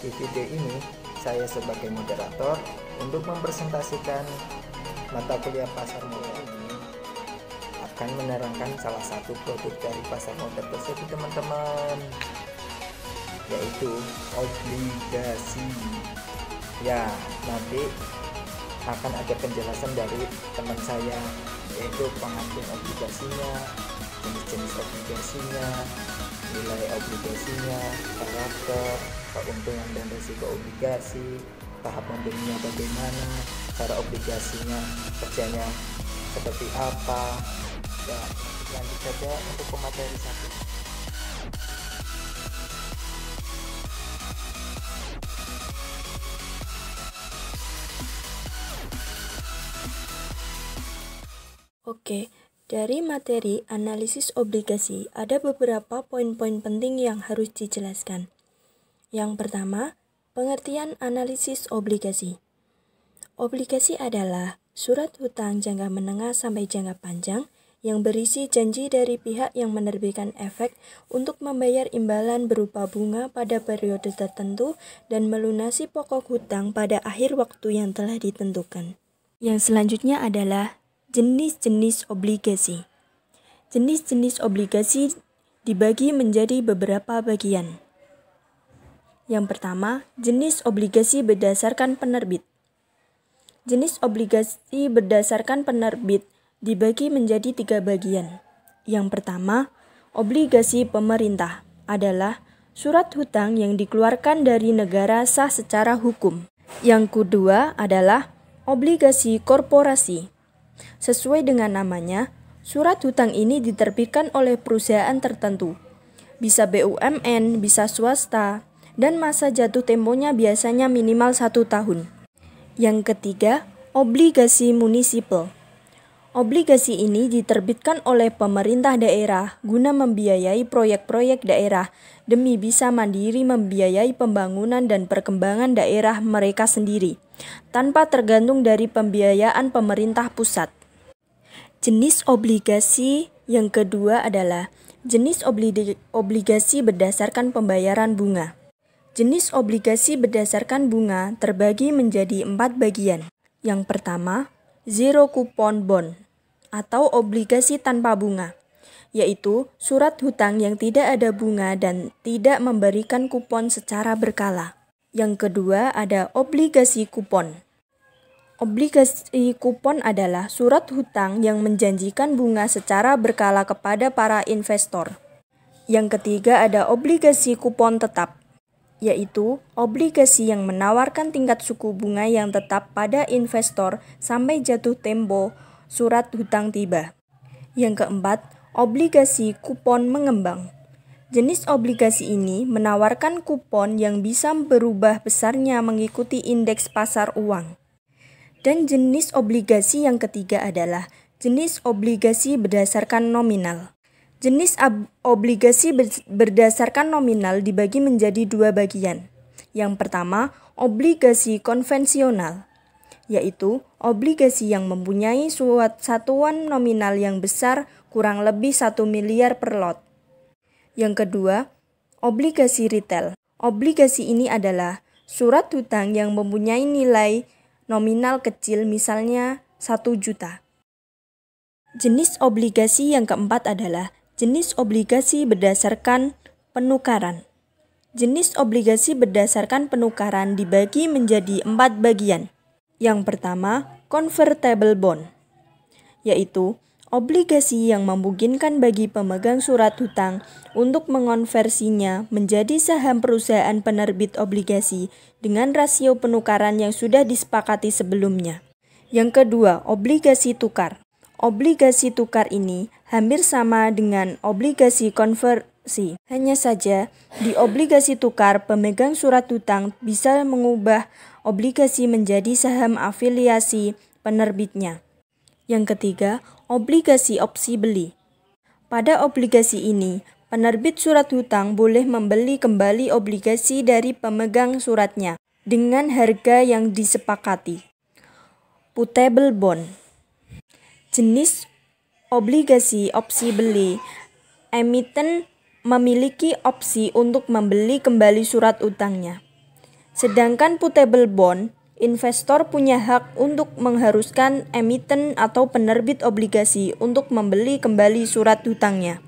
Di video ini, saya sebagai moderator untuk mempresentasikan mata kuliah pasar modal ini akan menerangkan salah satu produk dari pasar modal tersebut, teman-teman, yaitu obligasi. Ya, nanti akan ada penjelasan dari teman saya, yaitu pengertian obligasinya, jenis-jenis obligasinya, nilai obligasinya, karakter, keuntungan dan risiko obligasi, tahap membelinya bagaimana, cara obligasinya kerjanya seperti apa. Ya, lanjut saja untuk pemateri satu. Oke, dari materi analisis obligasi ada beberapa poin-poin penting yang harus dijelaskan. Yang pertama, pengertian analisis obligasi. Obligasi adalah surat hutang jangka menengah sampai jangka panjang yang berisi janji dari pihak yang menerbitkan efek untuk membayar imbalan berupa bunga pada periode tertentu dan melunasi pokok hutang pada akhir waktu yang telah ditentukan. Yang selanjutnya adalah jenis-jenis obligasi. Jenis-jenis obligasi dibagi menjadi beberapa bagian. Yang pertama, jenis obligasi berdasarkan penerbit. Jenis obligasi berdasarkan penerbit dibagi menjadi 3 bagian. Yang pertama, obligasi pemerintah adalah surat hutang yang dikeluarkan dari negara sah secara hukum. Yang kedua adalah obligasi korporasi. Sesuai dengan namanya, surat hutang ini diterbitkan oleh perusahaan tertentu. Bisa BUMN, bisa swasta, dan masa jatuh temponya biasanya minimal 1 tahun. Yang ketiga, obligasi munisipal. Obligasi ini diterbitkan oleh pemerintah daerah guna membiayai proyek-proyek daerah demi bisa mandiri membiayai pembangunan dan perkembangan daerah mereka sendiri, tanpa tergantung dari pembiayaan pemerintah pusat. Jenis obligasi yang kedua adalah jenis obligasi berdasarkan pembayaran bunga. Jenis obligasi berdasarkan bunga terbagi menjadi 4 bagian. Yang pertama, zero coupon bond atau obligasi tanpa bunga, yaitu surat hutang yang tidak ada bunga dan tidak memberikan kupon secara berkala. Yang kedua ada obligasi kupon. Obligasi kupon adalah surat hutang yang menjanjikan bunga secara berkala kepada para investor. Yang ketiga ada obligasi kupon tetap, yaitu obligasi yang menawarkan tingkat suku bunga yang tetap pada investor sampai jatuh tempo surat hutang tiba. Yang keempat, obligasi kupon mengembang. Jenis obligasi ini menawarkan kupon yang bisa berubah besarnya mengikuti indeks pasar uang. Dan jenis obligasi yang ketiga adalah jenis obligasi berdasarkan nominal. Jenis obligasi berdasarkan nominal dibagi menjadi 2 bagian. Yang pertama, obligasi konvensional, yaitu obligasi yang mempunyai satuan nominal yang besar kurang lebih 1 miliar per lot. Yang kedua, obligasi retail. Obligasi ini adalah surat hutang yang mempunyai nilai nominal kecil, misalnya 1 juta. Jenis obligasi yang keempat adalah jenis obligasi berdasarkan penukaran. Jenis obligasi berdasarkan penukaran dibagi menjadi 4 bagian. Yang pertama, convertible bond, yaitu obligasi yang memungkinkan bagi pemegang surat hutang untuk mengonversinya menjadi saham perusahaan penerbit obligasi dengan rasio penukaran yang sudah disepakati sebelumnya. Yang kedua, obligasi tukar. Obligasi tukar ini hampir sama dengan obligasi konversi. Hanya saja, di obligasi tukar, pemegang surat hutang bisa mengubah obligasi menjadi saham afiliasi penerbitnya. Yang ketiga, obligasi opsi beli. Pada obligasi ini, penerbit surat hutang boleh membeli kembali obligasi dari pemegang suratnya dengan harga yang disepakati. Putable bond. Jenis obligasi opsi beli, emiten memiliki opsi untuk membeli kembali surat utangnya. Sedangkan putable bond, investor punya hak untuk mengharuskan emiten atau penerbit obligasi untuk membeli kembali surat hutangnya.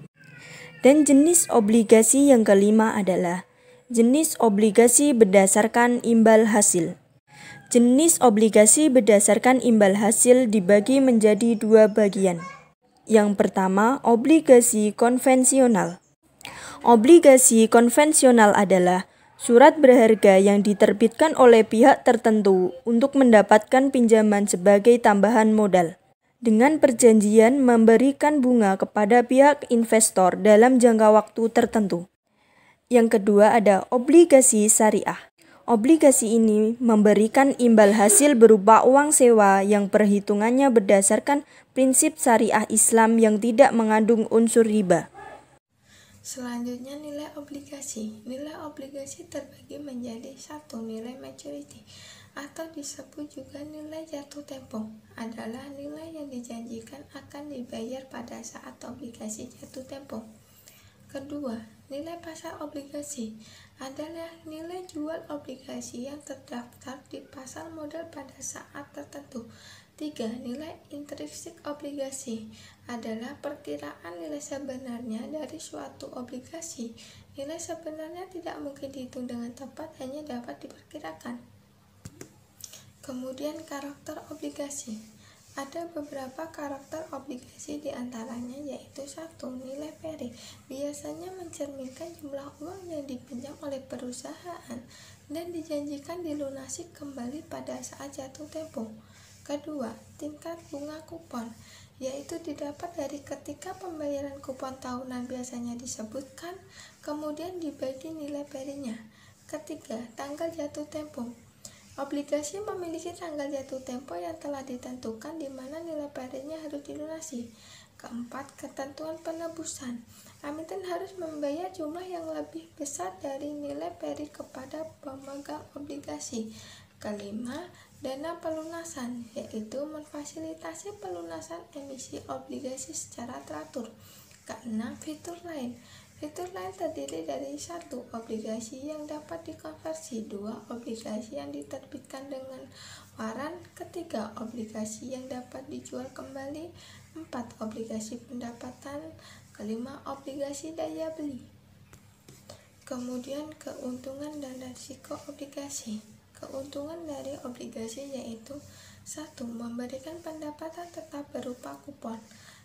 Dan jenis obligasi yang kelima adalah jenis obligasi berdasarkan imbal hasil. Jenis obligasi berdasarkan imbal hasil dibagi menjadi dua bagian. Yang pertama, obligasi konvensional. Obligasi konvensional adalah surat berharga yang diterbitkan oleh pihak tertentu untuk mendapatkan pinjaman sebagai tambahan modal, dengan perjanjian memberikan bunga kepada pihak investor dalam jangka waktu tertentu. Yang kedua ada obligasi syariah. Obligasi ini memberikan imbal hasil berupa uang sewa yang perhitungannya berdasarkan prinsip syariah Islam yang tidak mengandung unsur riba. Selanjutnya nilai obligasi. Nilai obligasi terbagi menjadi satu, nilai maturity atau disebut juga nilai jatuh tempo, adalah nilai yang dijanjikan akan dibayar pada saat obligasi jatuh tempo. Kedua, nilai pasar obligasi adalah nilai jual obligasi yang terdaftar di pasar modal pada saat tertentu. 3. Nilai intrinsik obligasi adalah perkiraan nilai sebenarnya dari suatu obligasi. Nilai sebenarnya tidak mungkin dihitung dengan tepat, hanya dapat diperkirakan. Kemudian karakter obligasi. Ada beberapa karakter obligasi diantaranya yaitu 1. Nilai peri biasanya mencerminkan jumlah uang yang dipinjam oleh perusahaan dan dijanjikan dilunasi kembali pada saat jatuh tempo. Kedua, tingkat bunga kupon, yaitu didapat dari ketika pembayaran kupon tahunan biasanya disebutkan, kemudian dibagi nilai perinya. Ketiga, tanggal jatuh tempo. Obligasi memiliki tanggal jatuh tempo yang telah ditentukan di mana nilai perinya harus dilunasi. Keempat, ketentuan penebusan. Emiten harus membayar jumlah yang lebih besar dari nilai peri kepada pemegang obligasi. Kelima, dana pelunasan, yaitu memfasilitasi pelunasan emisi obligasi secara teratur. Keenam, fitur lain. Fitur lain terdiri dari 1. Obligasi yang dapat dikonversi, 2. Obligasi yang diterbitkan dengan waran, ketiga, obligasi yang dapat dijual kembali, 4. Obligasi pendapatan, kelima, obligasi daya beli. Kemudian keuntungan dan risiko obligasi. Keuntungan dari obligasi yaitu 1. Memberikan pendapatan tetap berupa kupon.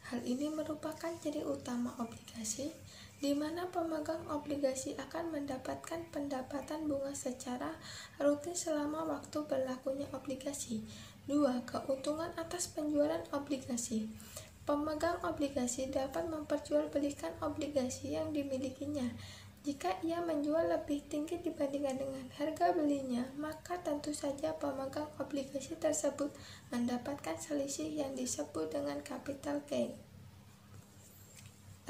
Hal ini merupakan ciri utama obligasi, di mana pemegang obligasi akan mendapatkan pendapatan bunga secara rutin selama waktu berlakunya obligasi. 2. Keuntungan atas penjualan obligasi. Pemegang obligasi dapat memperjualbelikan obligasi yang dimilikinya. Jika ia menjual lebih tinggi dibandingkan dengan harga belinya, maka tentu saja pemegang obligasi tersebut mendapatkan selisih yang disebut dengan capital gain.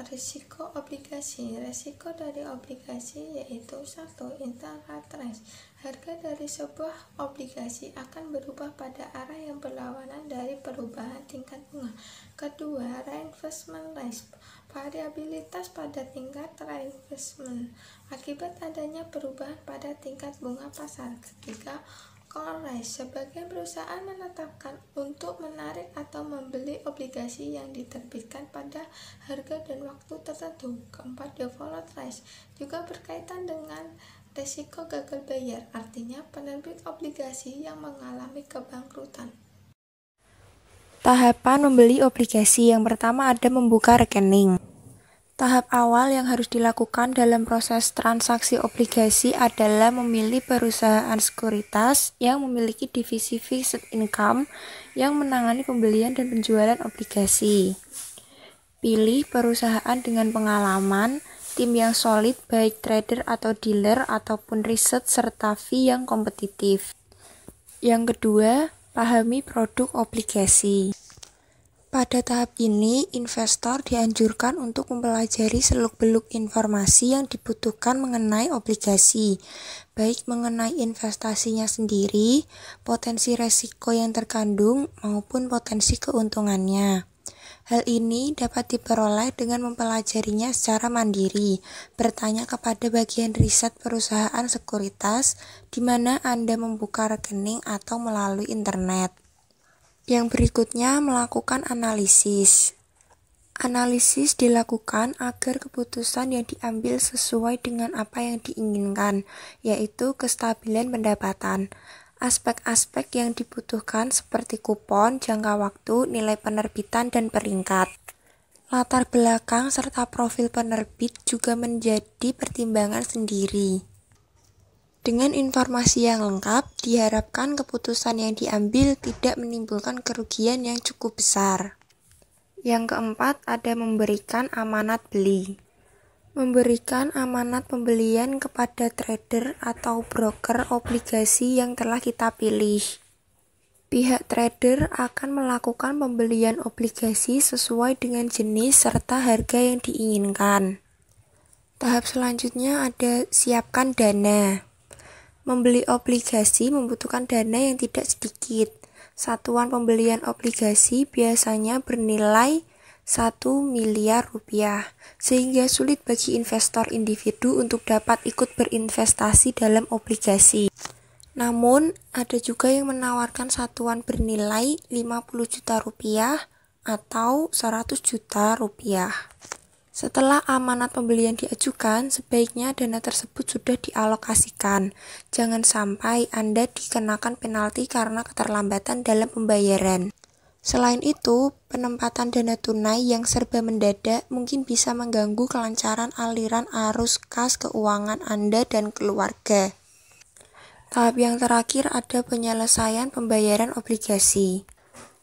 Risiko obligasi. Risiko dari obligasi yaitu 1. Interest rate. Harga dari sebuah obligasi akan berubah pada arah yang berlawanan dari perubahan tingkat bunga. Kedua, reinvestment rate. Variabilitas pada tingkat reinvestment akibat adanya perubahan pada tingkat bunga pasar. Ketiga, call rate. Sebagian perusahaan menetapkan untuk menarik atau membeli obligasi yang diterbitkan pada harga dan waktu tertentu. Keempat, default rate juga berkaitan dengan risiko gagal bayar, artinya penerbit obligasi yang mengalami kebangkrutan. Tahapan membeli obligasi. Yang pertama ada membuka rekening. Tahap awal yang harus dilakukan dalam proses transaksi obligasi adalah memilih perusahaan sekuritas yang memiliki divisi fixed income yang menangani pembelian dan penjualan obligasi. Pilih perusahaan dengan pengalaman, tim yang solid baik trader atau dealer ataupun riset serta fee yang kompetitif. Yang kedua, pahami produk obligasi. Pada tahap ini, investor dianjurkan untuk mempelajari seluk-beluk informasi yang dibutuhkan mengenai obligasi, baik mengenai investasinya sendiri, potensi resiko yang terkandung, maupun potensi keuntungannya. Hal ini dapat diperoleh dengan mempelajarinya secara mandiri, bertanya kepada bagian riset perusahaan sekuritas di mana Anda membuka rekening atau melalui internet. Yang berikutnya, melakukan analisis. Analisis dilakukan agar keputusan yang diambil sesuai dengan apa yang diinginkan, yaitu kestabilan pendapatan. Aspek-aspek yang dibutuhkan seperti kupon, jangka waktu, nilai penerbitan, dan peringkat. Latar belakang serta profil penerbit juga menjadi pertimbangan sendiri. Dengan informasi yang lengkap, diharapkan keputusan yang diambil tidak menimbulkan kerugian yang cukup besar. Yang keempat, ada memberikan amanat beli. Memberikan amanat pembelian kepada trader atau broker obligasi yang telah kita pilih. Pihak trader akan melakukan pembelian obligasi sesuai dengan jenis serta harga yang diinginkan. Tahap selanjutnya ada siapkan dana. Membeli obligasi membutuhkan dana yang tidak sedikit. Satuan pembelian obligasi biasanya bernilai 1 miliar rupiah, sehingga sulit bagi investor individu untuk dapat ikut berinvestasi dalam obligasi. Namun, ada juga yang menawarkan satuan bernilai 50 juta rupiah atau 100 juta rupiah. Setelah amanat pembelian diajukan, sebaiknya dana tersebut sudah dialokasikan. Jangan sampai Anda dikenakan penalti karena keterlambatan dalam pembayaran. Selain itu, penempatan dana tunai yang serba mendadak mungkin bisa mengganggu kelancaran aliran arus kas keuangan Anda dan keluarga. Tahap yang terakhir ada penyelesaian pembayaran obligasi.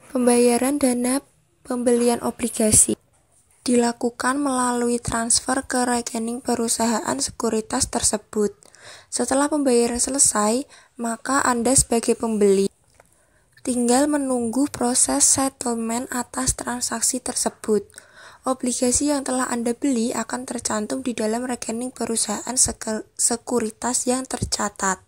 Pembayaran dana pembelian obligasi dilakukan melalui transfer ke rekening perusahaan sekuritas tersebut. Setelah pembayaran selesai, maka Anda sebagai pembeli tinggal menunggu proses settlement atas transaksi tersebut. Obligasi yang telah Anda beli akan tercantum di dalam rekening perusahaan sekuritas yang tercatat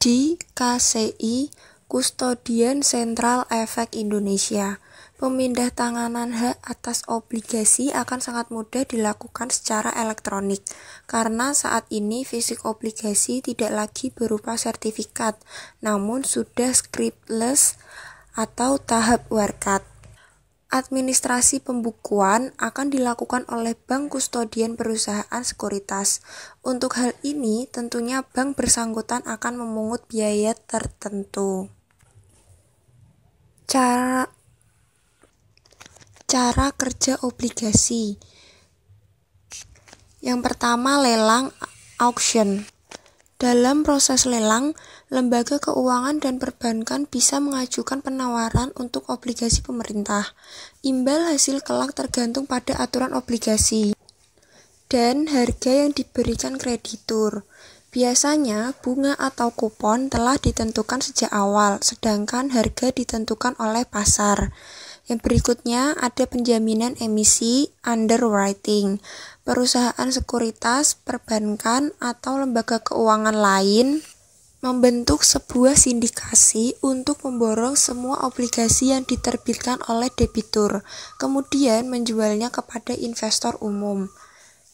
di KCI Kustodian Sentral Efek Indonesia. Pemindah tanganan hak atas obligasi akan sangat mudah dilakukan secara elektronik, karena saat ini fisik obligasi tidak lagi berupa sertifikat, namun sudah scriptless atau tahap warkat. Administrasi pembukuan akan dilakukan oleh bank kustodian perusahaan sekuritas. Untuk hal ini, tentunya bank bersangkutan akan memungut biaya tertentu. Cara kerja obligasi. Yang pertama, lelang auction. Dalam proses lelang, lembaga keuangan dan perbankan bisa mengajukan penawaran untuk obligasi pemerintah. Imbal hasil kelak tergantung pada aturan obligasi dan harga yang diberikan kreditur. Biasanya, bunga atau kupon telah ditentukan sejak awal, sedangkan harga ditentukan oleh pasar. Yang berikutnya ada penjaminan emisi, underwriting. Perusahaan sekuritas, perbankan, atau lembaga keuangan lain membentuk sebuah sindikasi untuk memborong semua obligasi yang diterbitkan oleh debitur, kemudian menjualnya kepada investor umum.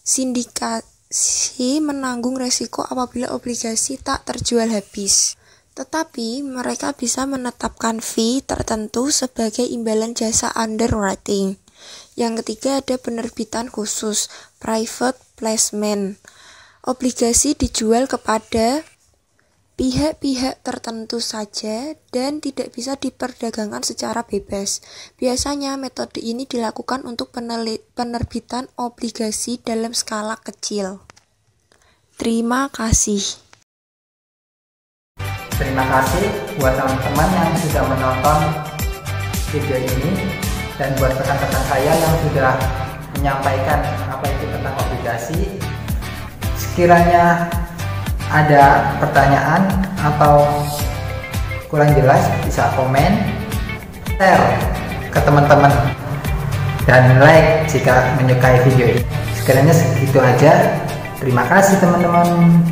Sindikasi menanggung resiko apabila obligasi tak terjual habis. Tetapi mereka bisa menetapkan fee tertentu sebagai imbalan jasa underwriting. Yang ketiga ada penerbitan khusus, private placement. Obligasi dijual kepada pihak-pihak tertentu saja dan tidak bisa diperdagangkan secara bebas. Biasanya metode ini dilakukan untuk penerbitan obligasi dalam skala kecil. Terima kasih. Terima kasih buat teman-teman yang sudah menonton video ini, dan buat rekan-rekan saya yang sudah menyampaikan apa itu tentang obligasi. Sekiranya ada pertanyaan atau kurang jelas, bisa komen, share ke teman-teman, dan like jika menyukai video ini. Sekiranya segitu aja. Terima kasih teman-teman.